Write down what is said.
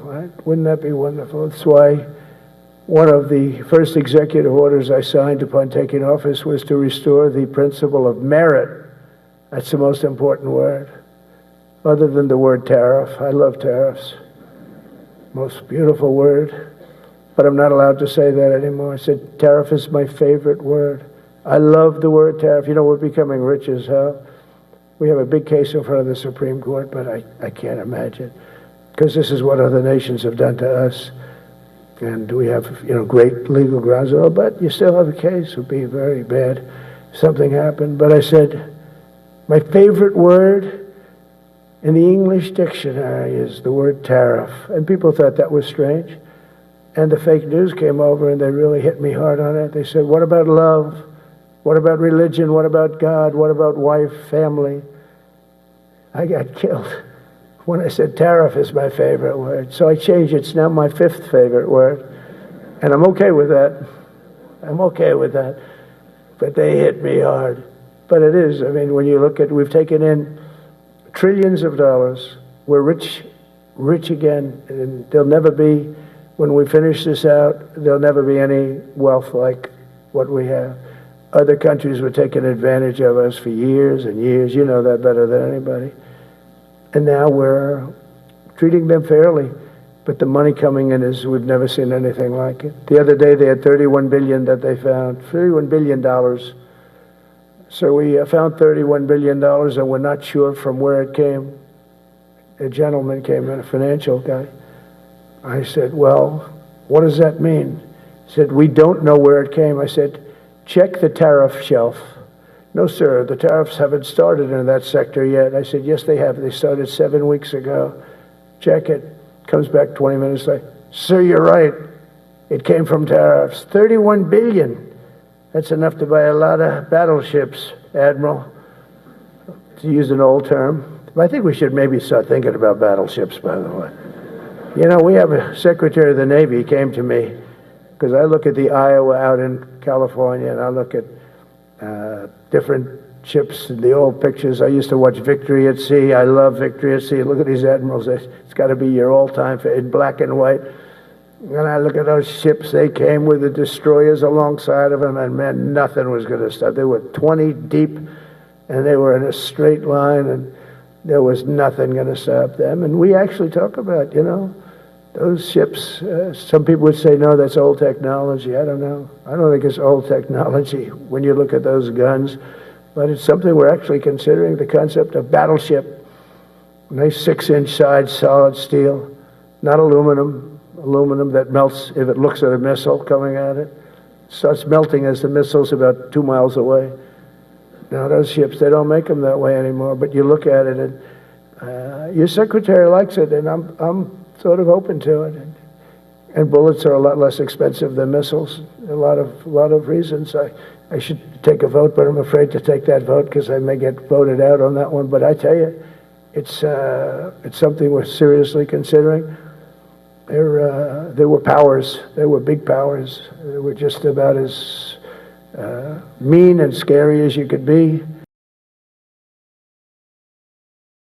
right? Wouldn't that be wonderful? That's why one of the first executive orders I signed upon taking office was to restore the principle of merit. That's the most important word, other than the word tariff. I love tariffs. Most beautiful word, but I'm not allowed to say that anymore. I said tariff is my favorite word. I love the word tariff. You know, we're becoming rich as hell. We have a big case in front of the Supreme Court, but I can't imagine, because this is what other nations have done to us. And we have, great legal grounds. Oh, but you still have a case. It would be very bad if something happened. But I said, my favorite word in the English dictionary is the word tariff. And people thought that was strange. And the fake news came over and they really hit me hard on it. They said, what about love? What about religion? What about God? What about wife, family? I got killed when I said tariff is my favorite word. So I changed it. It's now my fifth favorite word. And I'm okay with that. I'm okay with that. But they hit me hard. But it is. I mean, when you look at, we've taken in trillions of dollars. We're rich again. And there'll never be, when we finish this out, there'll never be any wealth like what we have. Other countries were taking advantage of us for years and years. You know that better than anybody. And now we're treating them fairly. But the money coming in is, we've never seen anything like it. The other day they had $31 billion that they found, $31 billion. So we found $31 billion and we're not sure from where it came. A gentleman came in, a financial guy. I said, well, what does that mean? He said, we don't know where it came. I said, check the tariff shelf. No, sir, the tariffs haven't started in that sector yet. I said, yes, they have. They started 7 weeks ago. Check it. Comes back 20 minutes later. Sir, you're right. It came from tariffs. $31 billion. That's enough to buy a lot of battleships, Admiral, to use an old term. I think we should maybe start thinking about battleships, by the way. We have a Secretary of the Navy came to me, because I look at the Iowa out in California, and I look at different ships and the old pictures. I used to watch Victory at Sea. I love Victory at Sea. Look at these admirals. It's got to be your all-time in black and white. And I look at those ships. They came with the destroyers alongside of them, and man, nothing was going to stop. They were 20 deep, and they were in a straight line, and there was nothing going to stop them. And we actually talk about, those ships. Some people would say, no, that's old technology. I don't know. I don't think it's old technology when you look at those guns. But it's something we're actually considering, the concept of battleship. Nice 6-inch sides, solid steel, not aluminum that melts if it looks at a missile coming at it. Starts melting as the missile's about 2 miles away. Now, those ships, they don't make them that way anymore, but you look at it, and your secretary likes it, and I'm sort of open to it. And bullets are a lot less expensive than missiles. A lot of reasons. I should take a vote, but I'm afraid to take that vote because I may get voted out on that one. But I tell you, it's something we're seriously considering. There were powers. There were big powers. They were just about as mean and scary as you could be.